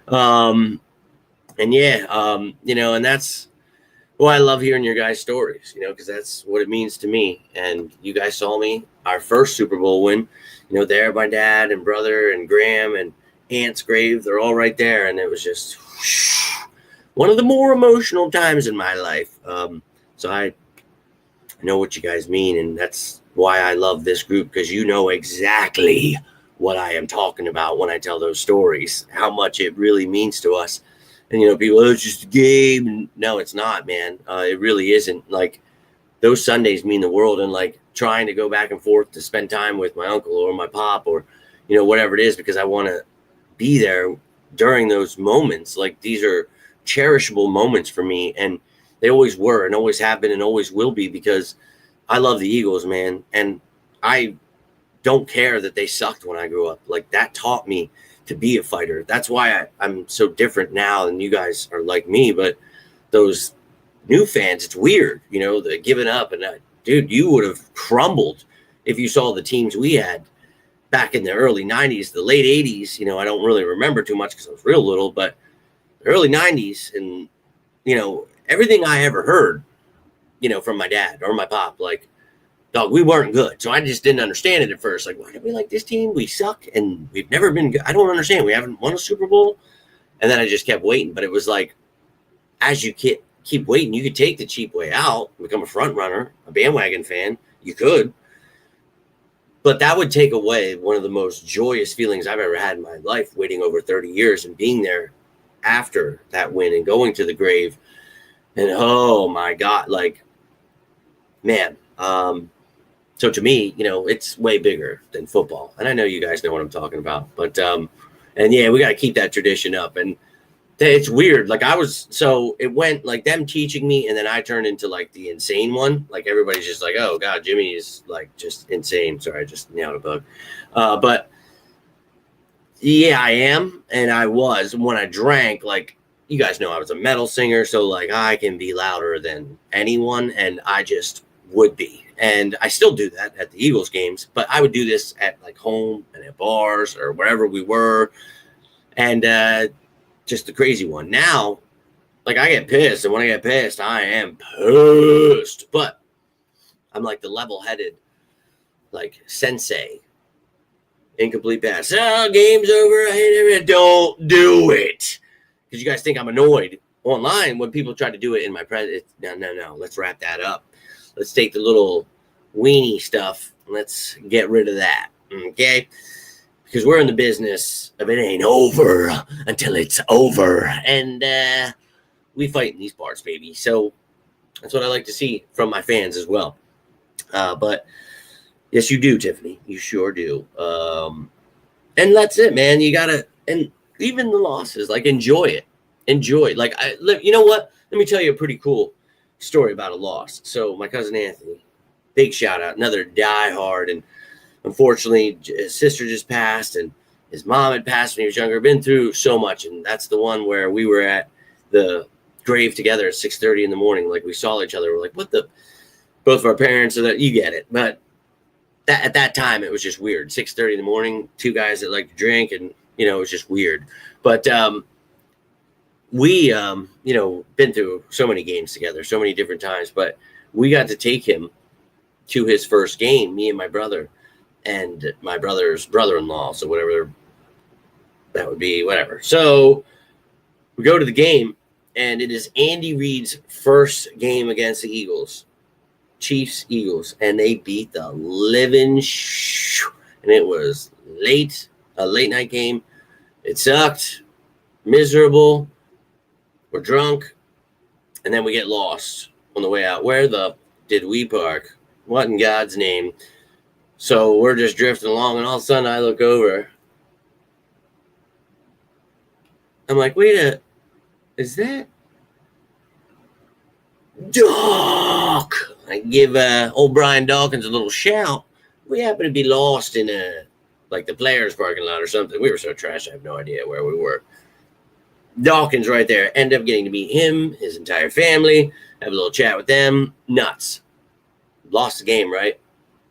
And that's why I love hearing your guys' stories, because that's what it means to me. And you guys saw me, our first Super Bowl win, there, my dad and brother and Graham and Aunt's grave, they're all right there. And it was just one of the more emotional times in my life. So I know what you guys mean. And that's why I love this group, because you know exactly what I am talking about when I tell those stories, how much it really means to us. And, people, it's just a game. And no, it's not, man. It really isn't. Like, those Sundays mean the world. And, like, trying to go back and forth to spend time with my uncle or my pop or, whatever it is, because I want to be there during those moments. Like, these are cherishable moments for me. And they always were and always have been and always will be, because I love the Eagles, man. And I don't care that they sucked when I grew up. Like, that taught me to be a fighter. That's why I'm so different now than you guys are like me. But those new fans, it's weird, the giving up. And dude, you would have crumbled if you saw the teams we had back in the early 90s, the late 80s. I don't really remember too much because I was real little, but the early 90s and, everything I ever heard, from my dad or my pop, like, dog, we weren't good. So I just didn't understand it at first. Like, why do we like this team? We suck, and we've never been good. I don't understand. We haven't won a Super Bowl. And then I just kept waiting. But it was like, as you keep waiting, you could take the cheap way out, become a front runner, a bandwagon fan. You could. But that would take away one of the most joyous feelings I've ever had in my life, waiting over 30 years and being there after that win and going to the grave. And, oh, my God, like, man, so to me, it's way bigger than football. And I know you guys know what I'm talking about. But, and yeah, we got to keep that tradition up. And it's weird. Like, so it went like them teaching me, and then I turned into like the insane one. Like, everybody's just like, oh, God, Jimmy is like just insane. Sorry, I just nailed a bug. But yeah, I am. And I was when I drank, like, you guys know I was a metal singer. So, like, I can be louder than anyone. And I just would be. And I still do that at the Eagles games, but I would do this at like home and at bars or wherever we were. And just the crazy one. Now, like, I get pissed, and when I get pissed, I am pissed. But I'm like the level-headed, like, sensei. Incomplete pass. Oh, game's over. I hate everything. Don't do it. Because you guys think I'm annoyed online when people try to do it in my presence. No. Let's wrap that up. Let's take the little weenie stuff and let's get rid of that, okay? Because we're in the business of it ain't over until it's over. And we fight in these parts, baby. So that's what I like to see from my fans as well. But yes, you do, Tiffany. You sure do. And that's it, man. You got to, and even the losses, like, enjoy it. Enjoy. Like, you know what? Let me tell you a pretty cool story about a loss. So my cousin Anthony, big shout out, another diehard, and unfortunately his sister just passed, and His mom had passed when he was younger. Been through so much, and that's the one where we were at the grave together at 6:30 in the morning. Like, we saw each other. We're like, what the? Both of our parents, so that you get it. But at that time, it was just weird. 6:30 in the morning, two guys that like to drink, and it was just weird. But we, been through so many games together, so many different times. But we got to take him to his first game, me and my brother, and my brother's brother-in-law. So whatever that would be, whatever. So we go to the game, and it is Andy Reid's first game against the Eagles, Chiefs, Eagles, and they beat the living and it was a late night game. It sucked, miserable. We're drunk, and then we get lost on the way out. Where the did we park? What in God's name? So we're just drifting along, and all of a sudden I look over. I'm like, is that Doc? I give old Brian Dawkins a little shout. We happen to be lost in the players' parking lot or something. We were so trash, I have no idea where we were. Dawkins right there. End up getting to meet him, his entire family, have a little chat with them. Nuts. Lost the game, right?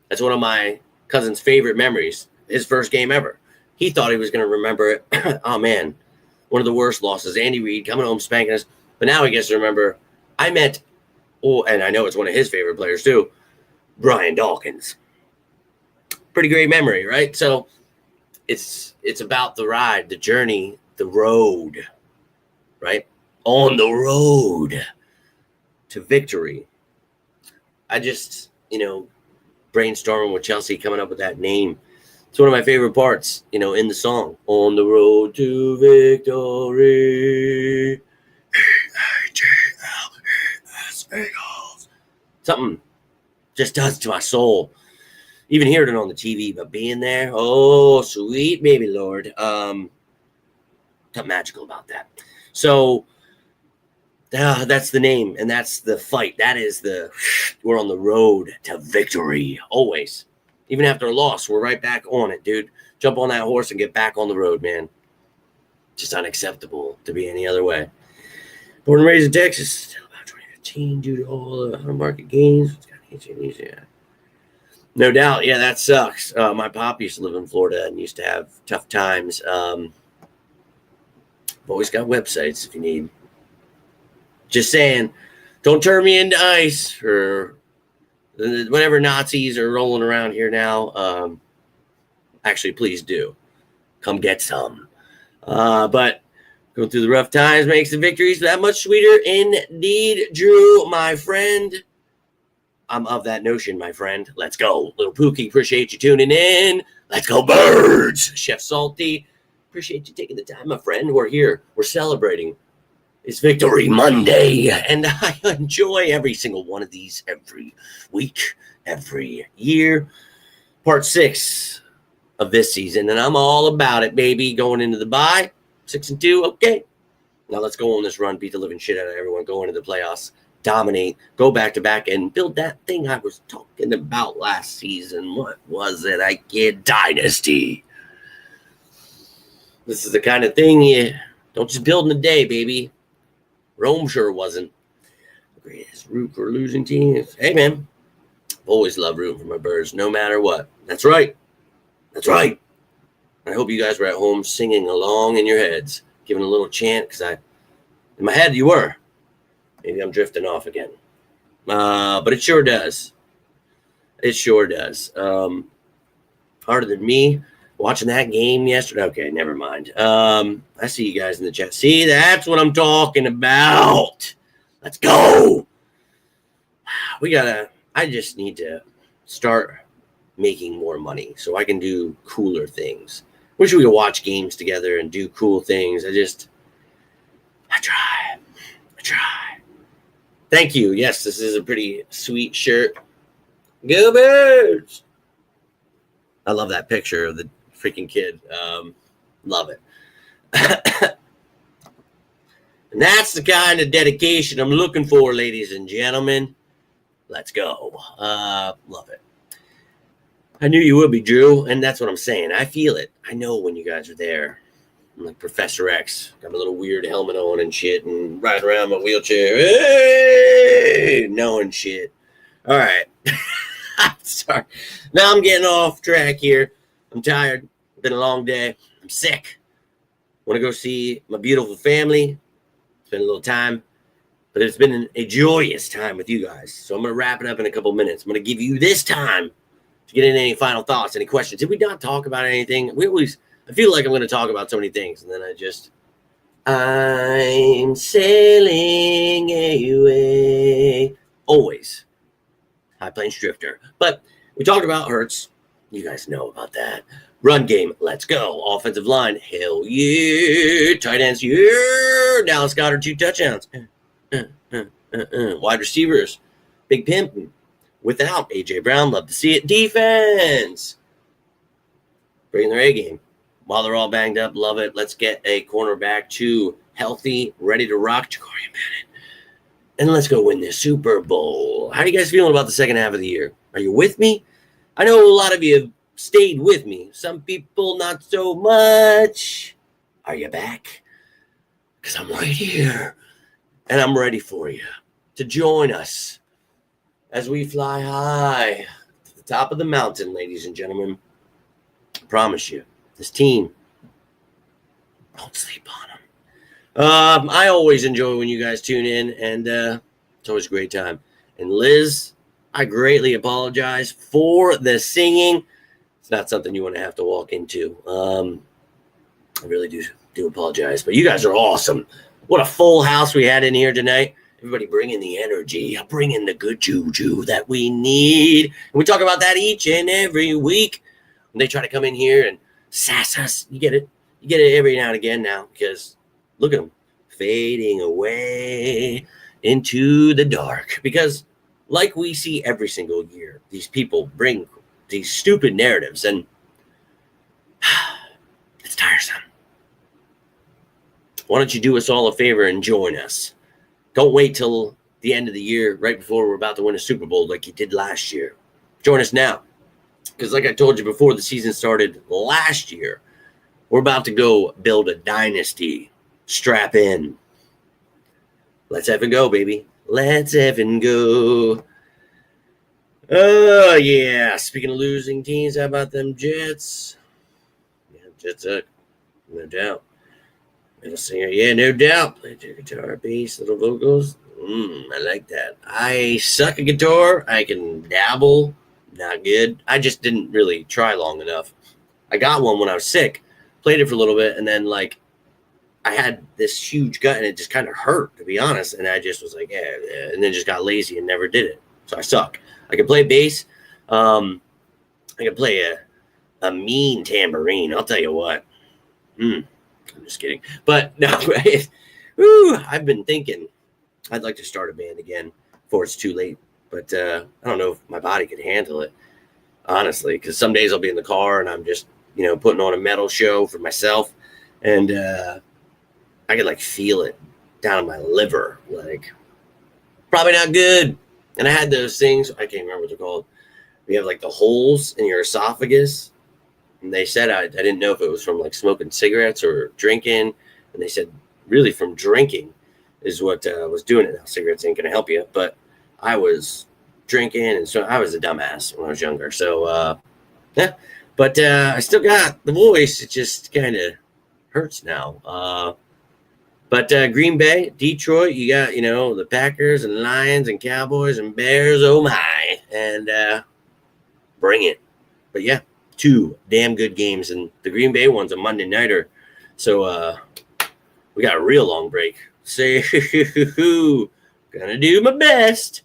That's one of my cousin's favorite memories. His first game ever. He thought he was going to remember it. Oh, man. One of the worst losses. Andy Reid coming home spanking us. But now he gets to remember, I met, and I know it's one of his favorite players too, Brian Dawkins. Pretty great memory, right? So it's about the ride, the journey, the road, right? On the road to victory. I just, brainstorming with Chelsea, coming up with that name. It's one of my favorite parts, in the song. On the road to victory. Eagles. Something just does to my soul. Even hearing it on the TV, but being there, oh, sweet baby Lord. Something magical about that. So that's the name, and that's the fight. That is we're on the road to victory, always. Even after a loss, we're right back on it, dude. Jump on that horse and get back on the road, man. Just unacceptable to be any other way. Born and raised in Texas, still about 2015, due to all the market gains. It's got easier. No doubt, yeah, that sucks. My pop used to live in Florida and used to have tough times. I've always got websites if you need. Just saying, don't turn me into ice or whatever Nazis are rolling around here now. Actually, please do. Come get some. But going through the rough times makes the victories that much sweeter indeed. Drew, my friend. I'm of that notion, my friend. Let's go. Little Pookie, appreciate you tuning in. Let's go, birds. Chef Salty, appreciate you taking the time, my friend. We're here. We're celebrating. It's Victory Monday, and I enjoy every single one of these every week, every year. Part 6 of this season, and I'm all about it, baby. Going into the bye, 6-2, okay. Now let's go on this run, beat the living shit out of everyone, go into the playoffs, dominate, go back-to-back, and build that thing I was talking about last season. What was it? Dynasty. This is the kind of thing you don't just build in a day, baby. Rome sure wasn't the greatest root for losing teams. Hey, man, I've always loved rooting for my birds, no matter what. That's right. That's right. I hope you guys were at home singing along in your heads, giving a little chant, because in my head, you were. Maybe I'm drifting off again. But it sure does. It sure does. Harder than me watching that game yesterday. Okay, never mind. I see you guys in the chat. See, that's what I'm talking about. Let's go. I just need to start making more money so I can do cooler things. Wish we could watch games together and do cool things. I try. Thank you. Yes, this is a pretty sweet shirt. Go Birds! I love that picture of the freaking kid. Love it. And that's the kind of dedication I'm looking for, ladies and gentlemen. Let's go. Love it. I knew you would be, Drew, and that's what I'm saying. I feel it. I know when you guys are there. I'm like Professor X. Got my little weird helmet on and shit and riding around my wheelchair. Hey! Knowing shit. All right. Sorry. Now I'm getting off track here. I'm tired. Been a long day. I'm sick. Want to go see my beautiful family. Spend a little time. But it's been a joyous time with you guys. So I'm going to wrap it up in a couple minutes. I'm going to give you this time to get in any final thoughts, any questions. Did we not talk about anything? I feel like I'm going to talk about so many things. And then I'm sailing away. Always. High Plains Drifter. But we talked about Hurts. You guys know about that. Run game, let's go. Offensive line, hell yeah. Tight ends, yeah. Dallas Goedert, 2 touchdowns. Wide receivers, big pimpin'. Without A.J. Brown, love to see it. Defense, bringing their A game. While they're all banged up, love it. Let's get a cornerback to healthy, ready to rock. Ja'Cory Bennett. And let's go win this Super Bowl. How are you guys feeling about the second half of the year? Are you with me? I know a lot of you have stayed with me. Some people not so much. Are you back? Because I'm right here. And I'm ready for you to join us as we fly high to the top of the mountain, ladies and gentlemen. I promise you, this team, don't sleep on them. I always enjoy when you guys tune in, and it's always a great time. And Liz, I greatly apologize for the singing. It's not something you want to have to walk into. I really do apologize, but you guys are awesome. What a full house we had in here tonight. Everybody bringing the energy, bringing the good juju that we need. And we talk about that each and every week. When they try to come in here and sass us, you get it. You get it every now and again now, because look at them fading away into the dark. Because like we see every single year, these people bring these stupid narratives, and it's tiresome. Why don't you do us all a favor and join us? Don't wait till the end of the year, right before we're about to win a Super Bowl like you did last year. Join us now. Because like I told you before the season started last year, we're about to go build a dynasty. Strap in. Let's effing go, baby. Let's effing go. Oh, yeah. Speaking of losing teams, how about them Jets? Yeah, Jets suck. No doubt. Middle singer, yeah, no doubt. Play the guitar, bass, little vocals. I like that. I suck at guitar. I can dabble. Not good. I just didn't really try long enough. I got one when I was sick. Played it for a little bit, and then, like, I had this huge gut, and it just kind of hurt, to be honest. And I just was like, yeah, and then just got lazy and never did it. So I suck. I can play bass. I can play a mean tambourine. I'll tell you what. I'm just kidding. But no, I've been thinking I'd like to start a band again before it's too late. But I don't know if my body could handle it, honestly, because some days I'll be in the car and I'm just, putting on a metal show for myself. And I could, feel it down in my liver. Probably not good. And I had those things. I can't remember what they're called. We have, the holes in your esophagus. And they said I didn't know if it was from smoking cigarettes or drinking. And they said really from drinking is what was doing it. Now cigarettes ain't going to help you. But I was drinking, and so I was a dumbass when I was younger. So, yeah. But I still got the voice. It just kind of hurts now. But Green Bay, Detroit, you got, the Packers and Lions and Cowboys and Bears. Oh, my. And bring it. But, yeah. 2 damn good games, and the Green Bay one's a Monday nighter, so we got a real long break. Gonna do my best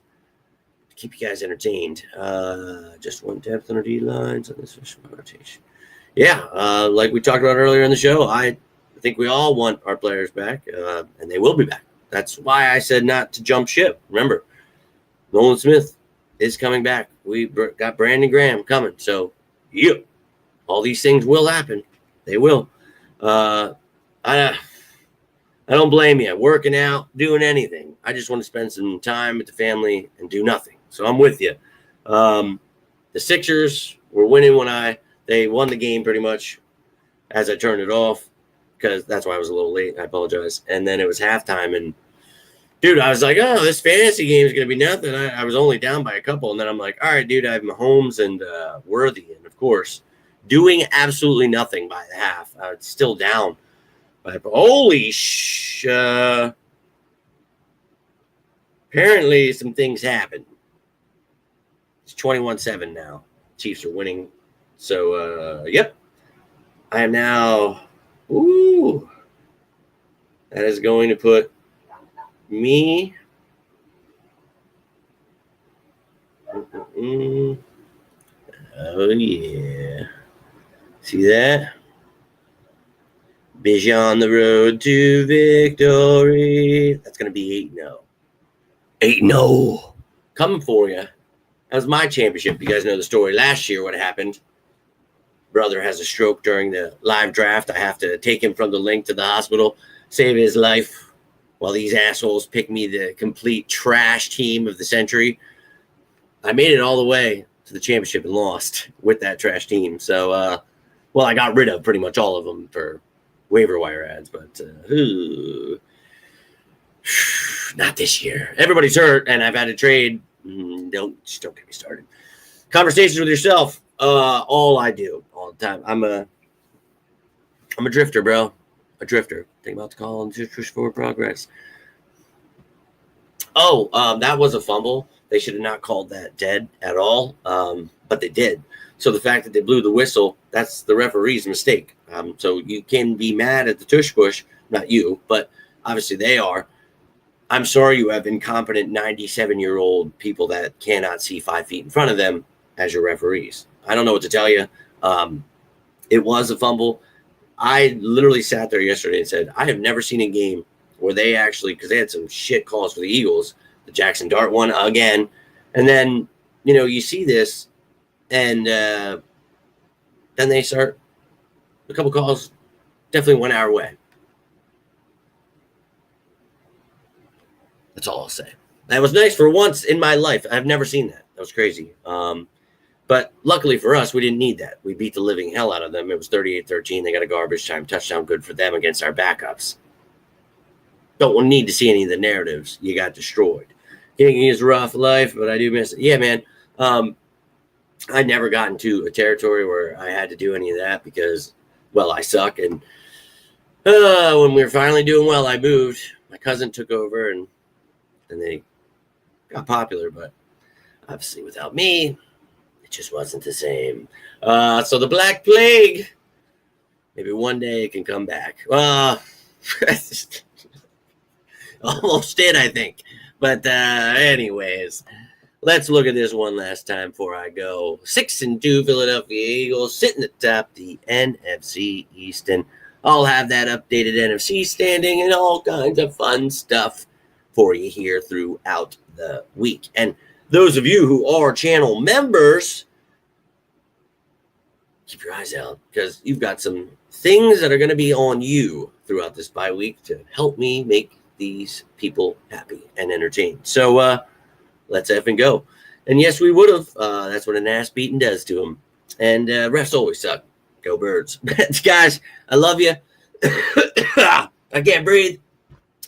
to keep you guys entertained. Just one depth on our D lines on this official rotation. Yeah, like we talked about earlier in the show, I think we all want our players back, and they will be back. That's why I said not to jump ship. Remember, Nolan Smith is coming back. We got Brandon Graham coming, so. Yep. All these things will happen. They will. I don't blame you. Working out, doing anything. I just want to spend some time with the family and do nothing. So I'm with you. The Sixers were winning when they won the game pretty much as I turned it off, because that's why I was a little late. I apologize. And then it was halftime, and dude, I was like, oh, this fantasy game is going to be nothing. I was only down by a couple. And then I'm like, all right, dude, I have Mahomes and Worthy. And, of course, doing absolutely nothing by the half. It's still down. But holy apparently some things happened. It's 21-7 now. Chiefs are winning. So, yep. I am now, that is going to put me, oh yeah, see that? Vision on the road to victory. That's going to be 8-0. 8-0. Coming for you. That was my championship. You guys know the story. Last year, what happened? Brother has a stroke during the live draft. I have to take him from the link to the hospital, save his life, while these assholes pick me the complete trash team of the century. I made it all the way to the championship and lost with that trash team. So, I got rid of pretty much all of them for waiver wire ads, but not this year. Everybody's hurt, and I've had to trade. Don't get me started. Conversations with yourself. All I do all the time. I'm a drifter, bro. A drifter. Think about the call and just push forward progress. That was a fumble. They should have not called that dead at all, but they did. So the fact that they blew the whistle, that's the referee's mistake. So you can be mad at the tush push, not you, but obviously they are. I'm sorry you have incompetent 97-year-old people that cannot see 5 feet in front of them as your referees. I don't know what to tell you. It was a fumble. I literally sat there yesterday and said, I have never seen a game where they actually, because they had some shit calls for the Eagles, the Jackson Dart one again. And then, you see this, and then they start, a couple calls definitely went our way. That's all I'll say. That was nice for once in my life. I've never seen that. That was crazy. But luckily for us, we didn't need that. We beat the living hell out of them. It was 38-13. They got a garbage time touchdown, good for them against our backups. Don't need to see any of the narratives. You got destroyed. King is rough life, but I do miss it. Yeah, man. I never got into a territory where I had to do any of that because, I suck. And when we were finally doing well, I moved. My cousin took over, and they got popular, but obviously without me, it just wasn't the same. So the Black Plague, maybe one day it can come back. Almost did, I think. But anyways, let's look at this one last time before I go. 6-2 Philadelphia Eagles sitting atop the NFC East. And I'll have that updated NFC standing and all kinds of fun stuff for you here throughout the week. And those of you who are channel members, keep your eyes out because you've got some things that are going to be on you throughout this bye week to help me make these people happy and entertained. So let's effing go. And yes, we would have. That's what an ass beating does to them. And refs always suck. Go Birds. Guys, I love you. I can't breathe.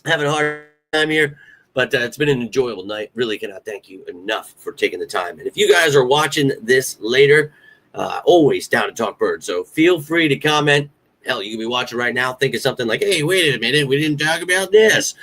Having a hard time here. But it's been an enjoyable night. Really cannot thank you enough for taking the time. And if you guys are watching this later, always down to talk birds. So feel free to comment. Hell, you can be watching right now, think of something like, hey, wait a minute, we didn't talk about this.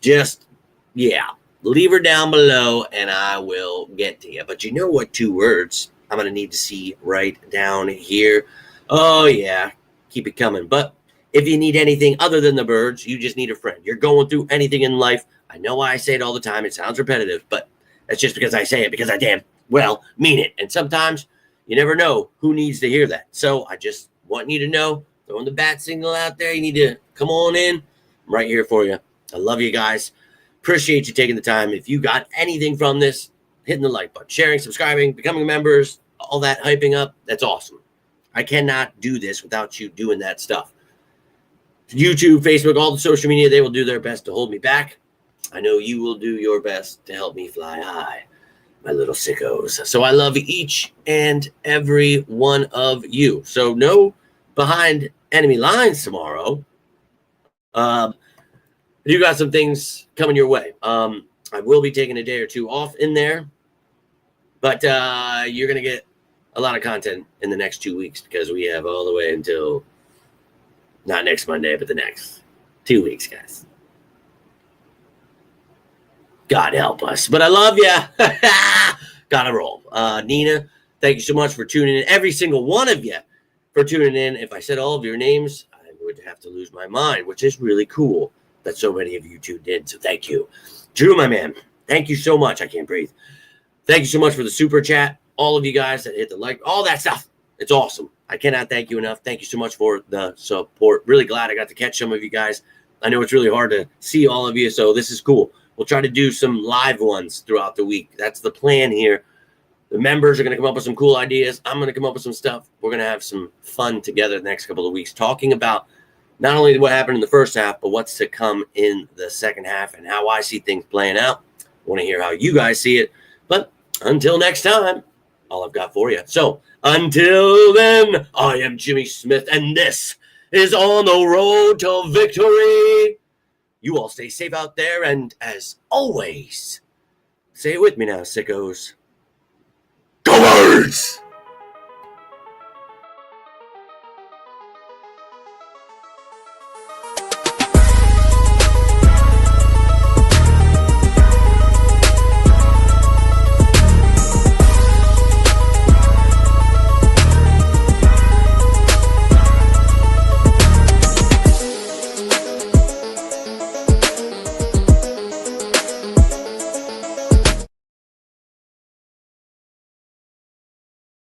Just, leave her down below and I will get to you. But you know what 2 words I'm going to need to see right down here? Oh, yeah, keep it coming. But if you need anything other than the birds, you just need a friend. You're going through anything in life. I know I say it all the time. It sounds repetitive, but that's just because I say it because I damn well mean it. And sometimes you never know who needs to hear that. So I just want you to know, throwing the bat signal out there, you need to come on in. I'm right here for you. I love you guys. Appreciate you taking the time. If you got anything from this, hitting the like button, sharing, subscribing, becoming members, all that hyping up, that's awesome. I cannot do this without you doing that stuff. YouTube, Facebook, all the social media, they will do their best to hold me back. I know you will do your best to help me fly high. my little sickos. So I love each and every one of you. So no behind enemy lines tomorrow. You got some things coming your way. I will be taking a day or two off in there, but you're going to get a lot of content in the next 2 weeks because we have all the way until not next Monday, but the next 2 weeks, guys. God help us. But I love you. Gotta roll. Nina, thank you so much for tuning in. Every single one of you for tuning in. If I said all of your names, I would have to lose my mind, which is really cool that so many of you tuned in. So thank you. Drew, my man, thank you so much. I can't breathe. Thank you so much for the super chat. All of you guys that hit the like, all that stuff. It's awesome. I cannot thank you enough. Thank you so much for the support. Really glad I got to catch some of you guys. I know it's really hard to see all of you, so this is cool. We'll try to do some live ones throughout the week. That's the plan here. The members are going to come up with some cool ideas. I'm going to come up with some stuff. We're going to have some fun together the next couple of weeks talking about not only what happened in the first half, but what's to come in the second half and how I see things playing out. I want to hear how you guys see it. But until next time, all I've got for you. So until then, I am Jimmy Smith, and this is On the Road to Victory. You all stay safe out there, and as always, say it with me now, sickos. Go Birds!